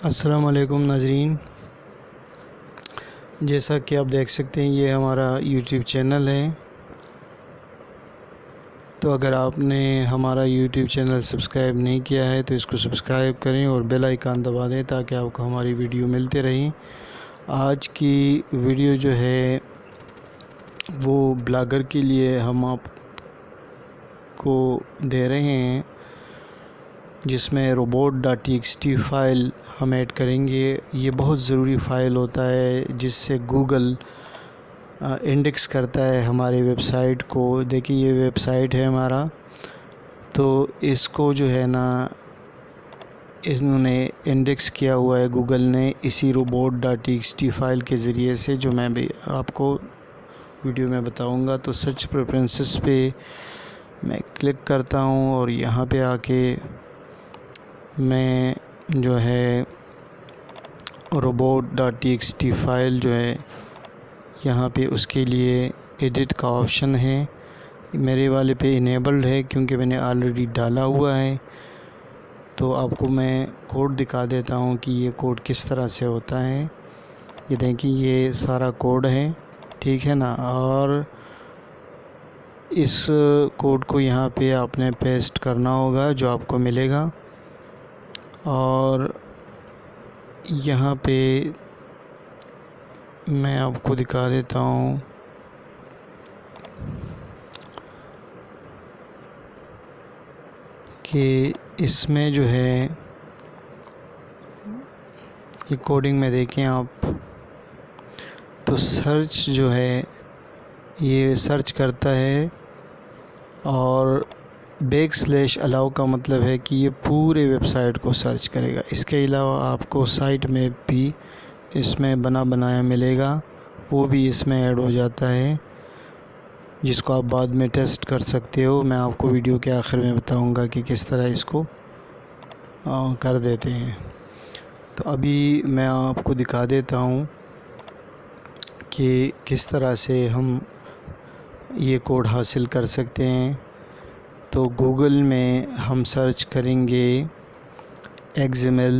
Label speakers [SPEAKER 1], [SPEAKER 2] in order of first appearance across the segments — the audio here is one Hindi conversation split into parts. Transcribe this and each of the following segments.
[SPEAKER 1] अस्सलाम वालेकुम नाज़रीन, जैसा कि आप देख सकते हैं ये हमारा यूट्यूब चैनल है। तो अगर आपने हमारा यूट्यूब चैनल सब्सक्राइब नहीं किया है तो इसको सब्सक्राइब करें और बेल आइकन दबा दें ताकि आपको हमारी वीडियो मिलते रहें। आज की वीडियो जो है वो ब्लॉगर के लिए हम आपको दे रहे हैं, जिसमें robot.txt फ़ाइल हम ऐड करेंगे। ये बहुत ज़रूरी फ़ाइल होता है जिससे गूगल इंडेक्स करता है हमारे वेबसाइट को। देखिए ये वेबसाइट है हमारा, तो इसको जो है ना इन्होंने इंडेक्स किया हुआ है गूगल ने इसी robot.txt फ़ाइल के ज़रिए से, जो मैं भी आपको वीडियो में बताऊंगा। तो सर्च प्रेफरेंसेस पे मैं क्लिक करता हूं और यहाँ पे आके मैं जो है robot.txt फ़ाइल जो है यहाँ पे उसके लिए एडिट का ऑप्शन है, मेरे वाले पे इनेबल्ड है क्योंकि मैंने ऑलरेडी डाला हुआ है। तो आपको मैं कोड दिखा देता हूँ कि ये कोड किस तरह से होता है। ये देखिए ये सारा कोड है, ठीक है ना। और इस कोड को यहाँ पे आपने पेस्ट करना होगा जो आपको मिलेगा, और यहाँ पे मैं आपको दिखा देता हूँ कि इसमें जो है ये कोडिंग में देखें आप, तो सर्च जो है ये सर्च करता है और \अलाउ का मतलब है कि ये पूरे वेबसाइट को सर्च करेगा। इसके अलावा आपको साइट में भी इसमें बना बनाया मिलेगा, वो भी इसमें ऐड हो जाता है, जिसको आप बाद में टेस्ट कर सकते हो। मैं आपको वीडियो के आखिर में बताऊंगा कि किस तरह इसको कर देते हैं। तो अभी मैं आपको दिखा देता हूँ कि किस तरह से हम ये कोड हासिल कर सकते हैं। तो गूगल में हम सर्च करेंगे XML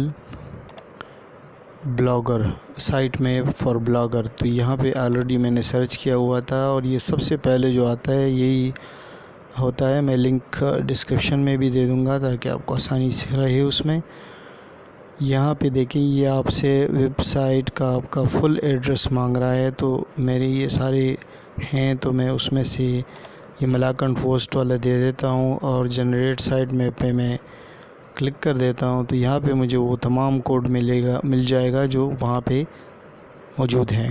[SPEAKER 1] ब्लॉगर, साइट में फॉर ब्लॉगर। तो यहाँ पे ऑलरेडी मैंने सर्च किया हुआ था और ये सबसे पहले जो आता है यही होता है। मैं लिंक डिस्क्रिप्शन में भी दे दूँगा ताकि आपको आसानी से रहे उसमें। यहाँ पे देखिए ये आपसे वेबसाइट का आपका फुल एड्रेस मांग रहा है, तो मेरे ये सारे हैं तो मैं उसमें से ये मलाकंड पोस्ट वाला दे देता हूँ और जनरेट साइट में पे मैं क्लिक कर देता हूँ। तो यहाँ पे मुझे वो तमाम कोड मिल जाएगा जो वहाँ पे मौजूद हैं।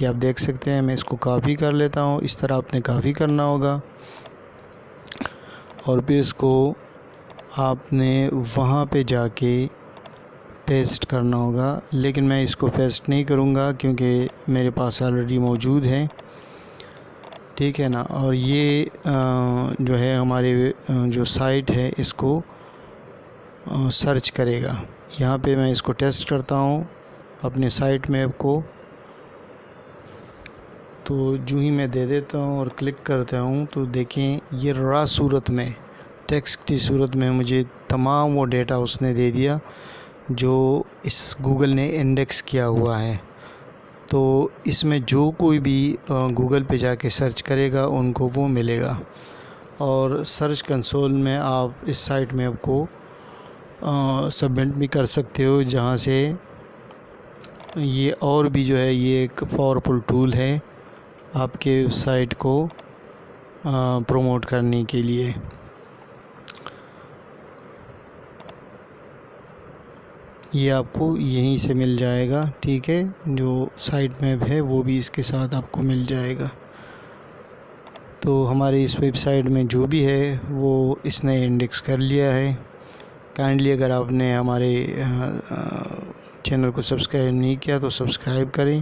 [SPEAKER 1] ये आप देख सकते हैं। मैं इसको कॉपी कर लेता हूँ, इस तरह आपने कॉपी करना होगा और फिर इसको आपने वहाँ पे जाके पेस्ट करना होगा, लेकिन मैं इसको पेस्ट नहीं करूँगा क्योंकि मेरे पास ऑलरेडी मौजूद है, ठीक है ना। और ये जो है हमारे जो साइट है इसको सर्च करेगा। यहाँ पे मैं इसको टेस्ट करता हूँ अपने साइट मैप को। तो जो ही मैं दे देता हूँ और क्लिक करता हूँ तो देखें ये रॉ सूरत में, टेक्स्ट की सूरत में मुझे तमाम वो डेटा उसने दे दिया जो इस गूगल ने इंडेक्स किया हुआ है। तो इसमें जो कोई भी गूगल पे जाके सर्च करेगा उनको वो मिलेगा। और सर्च कंसोल में आप इस साइट में आपको सबमिट भी कर सकते हो, जहाँ से ये और भी जो है ये एक पावरफुल टूल है आपके साइट को प्रमोट करने के लिए। ये आपको यहीं से मिल जाएगा, ठीक है। जो साइट मैप है वो भी इसके साथ आपको मिल जाएगा। तो हमारे इस वेबसाइट में जो भी है वो इसने इंडेक्स कर लिया है। काइंडली अगर आपने हमारे चैनल को सब्सक्राइब नहीं किया तो सब्सक्राइब करें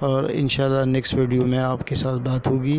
[SPEAKER 1] और इंशाल्लाह नेक्स्ट वीडियो में आपके साथ बात होगी।